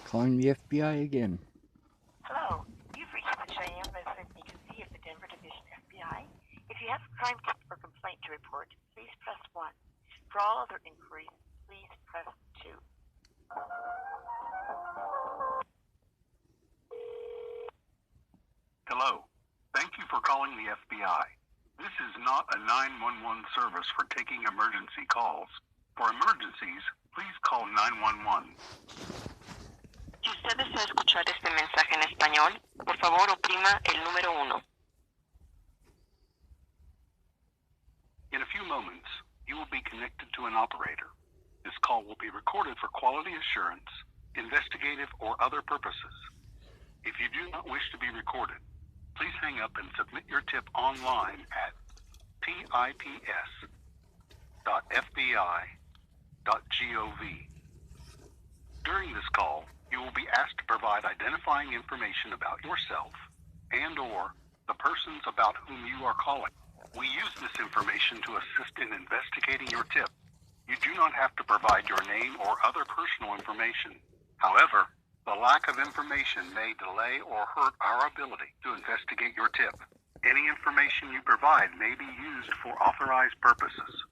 Calling the FBI again. Hello, you've reached the Cheyenne Resident Agency of the Denver Division FBI. If you have a crime tip or complaint to report, please press 1. For all other inquiries, please press 2. Hello. Thank you for calling the FBI. This is not a 911 service for taking emergency calls. For emergencies, please call 911. Si usted desea escuchar este mensaje en español, por favor oprima el número 1. In a few moments, you will be connected to an operator. This call will be recorded for quality assurance, investigative, or other purposes. If you do not wish to be recorded, please hang up and submit your tip online at tips.fbi.gov. During this call, you will be asked to provide identifying information about yourself and/or the persons about whom you are calling. We use this information to assist in investigating your tip. You do not have to provide your name or other personal information. However, the lack of information may delay or hurt our ability to investigate your tip. Any information you provide may be used for authorized purposes.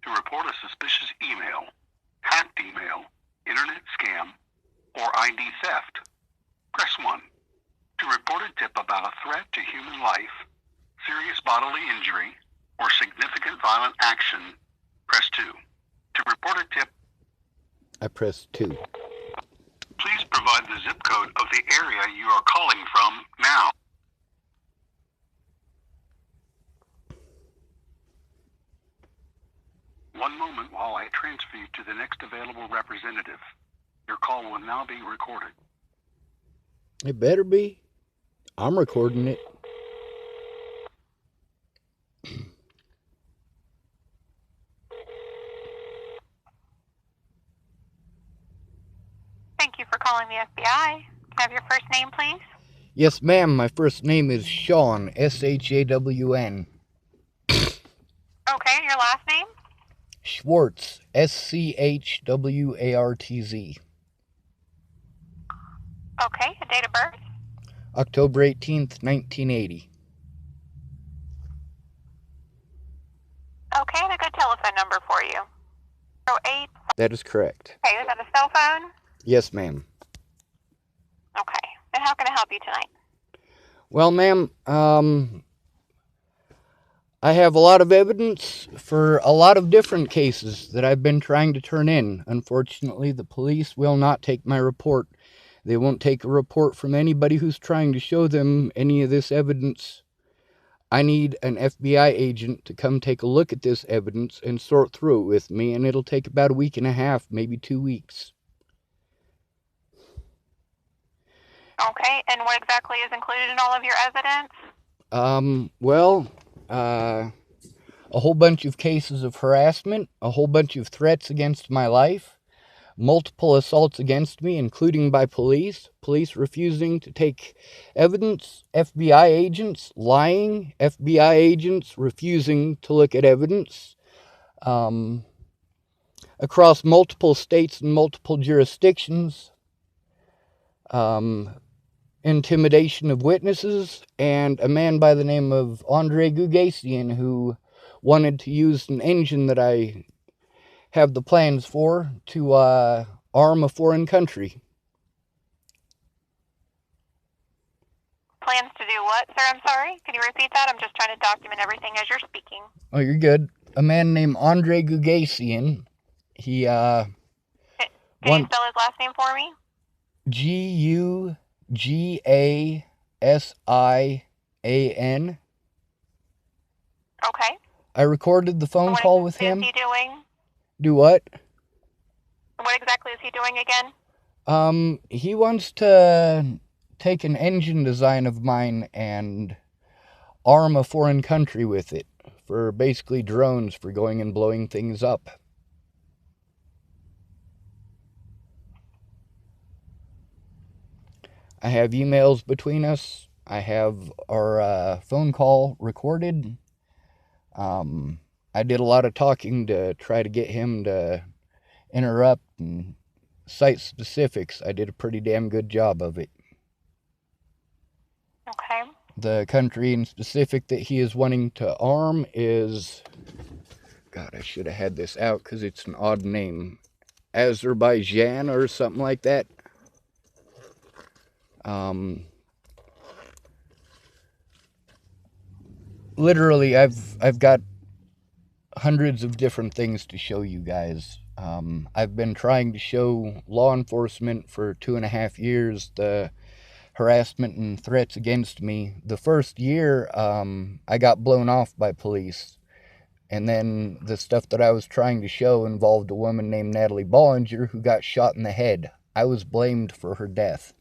To report a suspicious email, hacked email, internet scam, or ID theft, press 1. To report a tip about a threat to human life, serious bodily injury, or significant violent action, press 2. To report a tip, I pressed 2. please provide the zip code of the area you are calling from now. One moment while I transfer you to the next available representative. Your call will now be recorded. It better be. I'm recording it. Thank you for calling the FBI. Can I have your first name, please? Yes, ma'am. My first name is Shawn, S-H-A-W-N. Okay, your last name? Schwartz, S-C-H-W-A-R-T-Z. Okay, a date of birth? October 18th, 1980. Okay, and a good telephone number for you. 08. That is correct. Okay, is that a cell phone? Yes, ma'am. Okay, and how can I help you tonight? Well, ma'am, I have a lot of evidence for a lot of different cases that I've been trying to turn in. Unfortunately, the police will not take my report. They won't take a report from anybody who's trying to show them any of this evidence. I need an FBI agent to come take a look at this evidence and sort through it with me, and it'll take about a week and a half, maybe 2 weeks. Okay, and what exactly is included in all of your evidence? A whole bunch of cases of harassment, a whole bunch of threats against my life, multiple assaults against me, including by police refusing to take evidence, FBI agents lying, FBI agents refusing to look at evidence, across multiple states and multiple jurisdictions, intimidation of witnesses, and a man by the name of Andre Gugasian who wanted to use an engine that I have the plans for to arm a foreign country. Plans to do what, sir? I'm sorry. Can you repeat that? I'm just trying to document everything as you're speaking. Oh, you're good. A man named Andre Gugasian. He, Can you spell his last name for me? Gugasian. Okay. I recorded the phone call with him. What is he doing? Do what? What exactly is he doing again? He wants to take an engine design of mine and arm a foreign country with it for basically drones for going and blowing things up. I have emails between us. I have our phone call recorded. I did a lot of talking to try to get him to interrupt and site specifics, I did a pretty damn good job of it. Okay. The country in specific that he is wanting to arm is... God, I should have had this out because it's an odd name. Azerbaijan or something like that. Literally, I've got hundreds of different things to show you guys. I've been trying to show law enforcement for 2.5 years the harassment and threats against me. The first year, I got blown off by police. And then the stuff that I was trying to show involved a woman named Natalie Bollinger who got shot in the head. I was blamed for her death.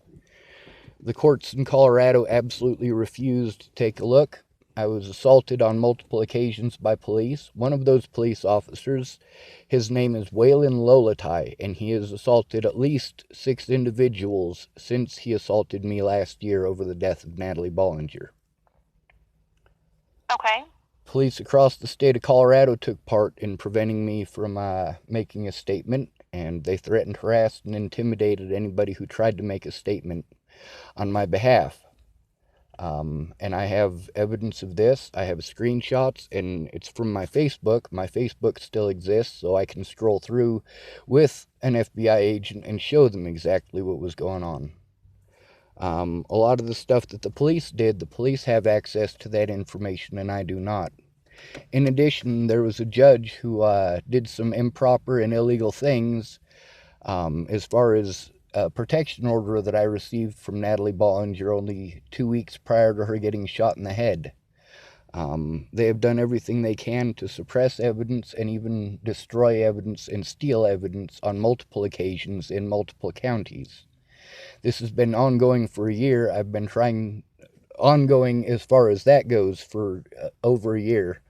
The courts in Colorado absolutely refused to take a look. I was assaulted on multiple occasions by police. One of those police officers, his name is Waylon Lolatai, and he has assaulted at least 6 individuals since he assaulted me last year over the death of Natalie Bollinger. Okay. Police across the state of Colorado took part in preventing me from making a statement, and they threatened, harassed, and intimidated anybody who tried to make a statement on my behalf. And I have evidence of this. I have screenshots, and it's from my Facebook. My Facebook still exists, so I can scroll through with an FBI agent and show them exactly what was going on. A lot of the stuff that the police did, the police have access to that information, and I do not. In addition, there was a judge who did some improper and illegal things as far as a protection order that I received from Natalie Bollinger only 2 weeks prior to her getting shot in the head. They have done everything they can to suppress evidence and even destroy evidence and steal evidence on multiple occasions in multiple counties. This has been ongoing for a year. I've been trying, ongoing as far as that goes, for over a year.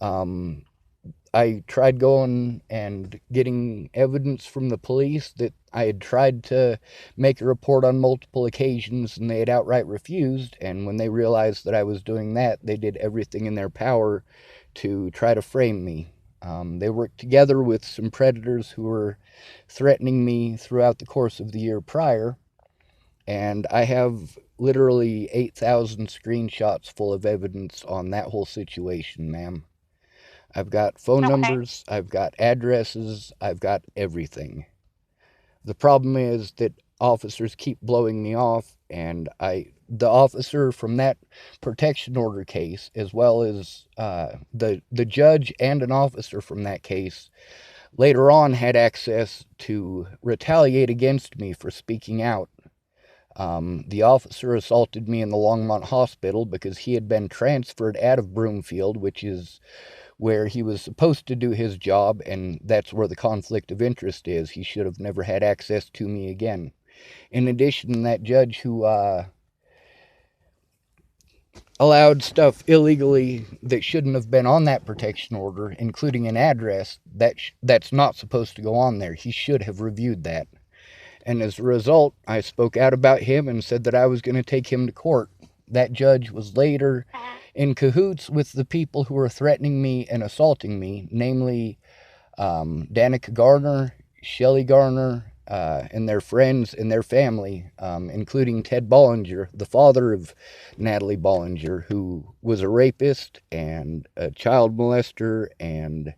I tried going and getting evidence from the police that I had tried to make a report on multiple occasions, and they had outright refused. And when they realized that I was doing that, they did everything in their power to try to frame me. They worked together with some predators who were threatening me throughout the course of the year prior. And I have literally 8,000 screenshots full of evidence on that whole situation, ma'am. I've got phone numbers, I've got addresses, I've got everything. The problem is that officers keep blowing me off, and the officer from that protection order case, as well as the judge and an officer from that case, later on had access to retaliate against me for speaking out. The officer assaulted me in the Longmont Hospital because he had been transferred out of Broomfield, which is where he was supposed to do his job, and that's where the conflict of interest is. He should have never had access to me again. In addition, that judge who allowed stuff illegally that shouldn't have been on that protection order, including an address, that's not supposed to go on there. He should have reviewed that. And as a result, I spoke out about him and said that I was going to take him to court. That judge was later in cahoots with the people who were threatening me and assaulting me, namely Danica Garner, Shelly Garner, and their friends and their family, including Ted Bollinger, the father of Natalie Bollinger, who was a rapist and a child molester and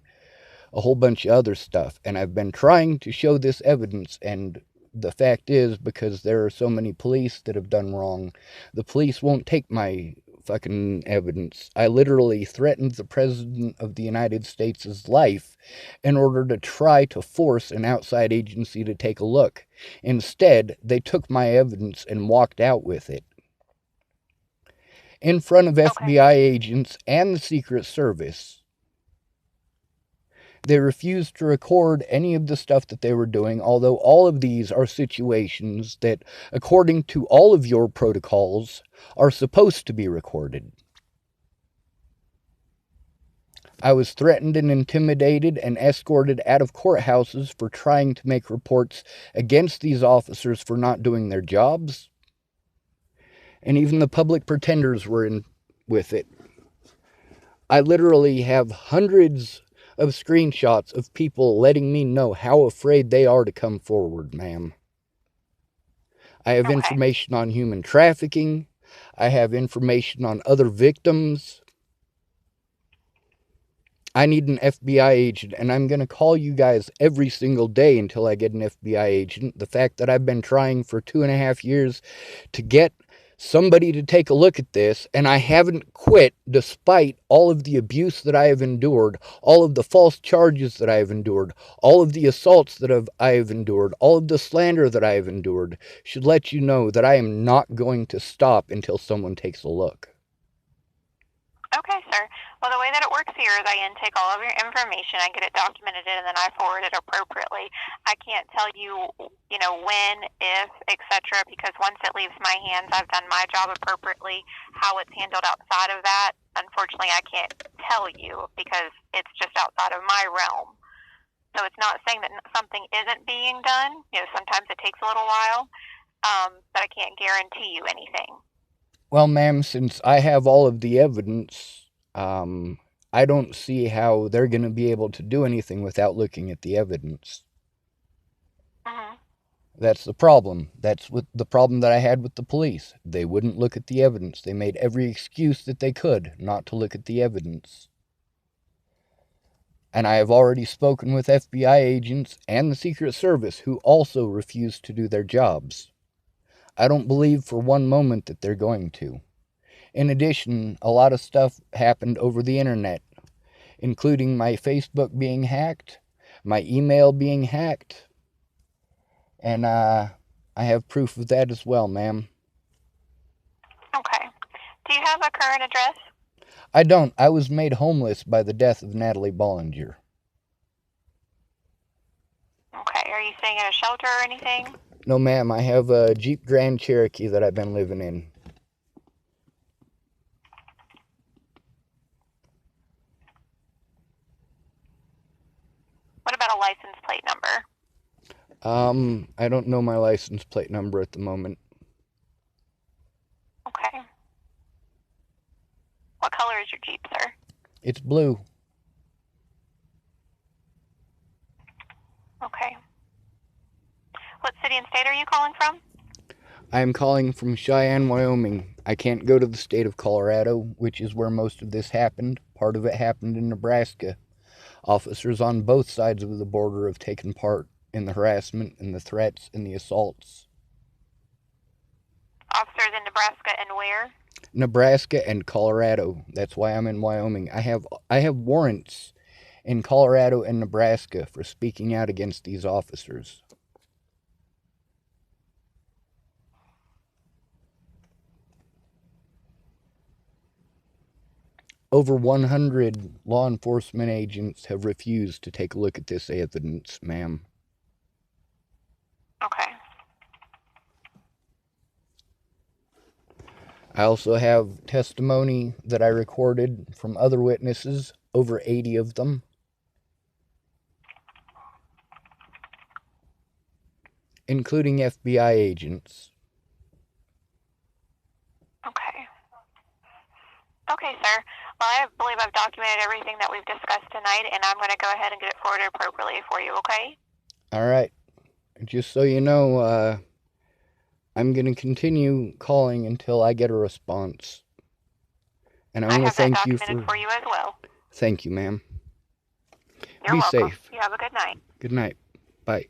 a whole bunch of other stuff. And I've been trying to show this evidence, and the fact is, because there are so many police that have done wrong, the police won't take my fucking evidence. I literally threatened the President of the United States' life in order to try to force an outside agency to take a look. Instead, they took my evidence and walked out with it. In front of FBI agents and the Secret Service. They refused to record any of the stuff that they were doing, although all of these are situations that, according to all of your protocols, are supposed to be recorded. I was threatened and intimidated and escorted out of courthouses for trying to make reports against these officers for not doing their jobs. And even the public pretenders were in with it. I literally have hundreds of screenshots of people letting me know how afraid they are to come forward, ma'am. I have information on human trafficking. I have information on other victims. I need an FBI agent, and I'm going to call you guys every single day until I get an FBI agent. The fact that I've been trying for 2.5 years to get somebody to take a look at this, and I haven't quit despite all of the abuse that I have endured, all of the false charges that I have endured, all of the assaults that I have endured, all of the slander that I have endured, should let you know that I am not going to stop until someone takes a look. Okay, sir. Well, the way that it works here is I intake all of your information, I get it documented, and then I forward it appropriately. I can't tell you, when, if, etc., because once it leaves my hands, I've done my job appropriately. How it's handled outside of that, unfortunately, I can't tell you because it's just outside of my realm. So it's not saying that something isn't being done. Sometimes it takes a little while, but I can't guarantee you anything. Well, ma'am, since I have all of the evidence, I don't see how they're going to be able to do anything without looking at the evidence. That's the problem. That's the problem that I had with the police. They wouldn't look at the evidence. They made every excuse that they could not to look at the evidence. And I have already spoken with FBI agents and the Secret Service who also refuse to do their jobs. I don't believe for one moment that they're going to. In addition, a lot of stuff happened over the internet, including my Facebook being hacked, my email being hacked, and I have proof of that as well, ma'am. Okay. Do you have a current address? I don't. I was made homeless by the death of Natalie Bollinger. Okay. Are you staying in a shelter or anything? No, ma'am. I have a Jeep Grand Cherokee that I've been living in. What about a license plate number? I don't know my license plate number at the moment. Okay. What color is your Jeep, sir? It's blue. Okay. What city and state are you calling from? I am calling from Cheyenne, Wyoming. I can't go to the state of Colorado, which is where most of this happened. Part of it happened in Nebraska. Officers on both sides of the border have taken part in the harassment and the threats and the assaults. Officers in Nebraska and where? Nebraska and Colorado. That's why I'm in Wyoming. I have warrants in Colorado and Nebraska for speaking out against these officers. Over 100 law enforcement agents have refused to take a look at this evidence, ma'am. Okay. I also have testimony that I recorded from other witnesses, over 80 of them. Including FBI agents. Okay. Okay, sir. Well, I believe I've documented everything that we've discussed tonight, and I'm going to go ahead and get it forwarded appropriately for you, okay? All right. Just so you know, I'm going to continue calling until I get a response. And I want to thank you for you as well. Thank you, ma'am. You're welcome. Safe. You have a good night. Good night. Bye.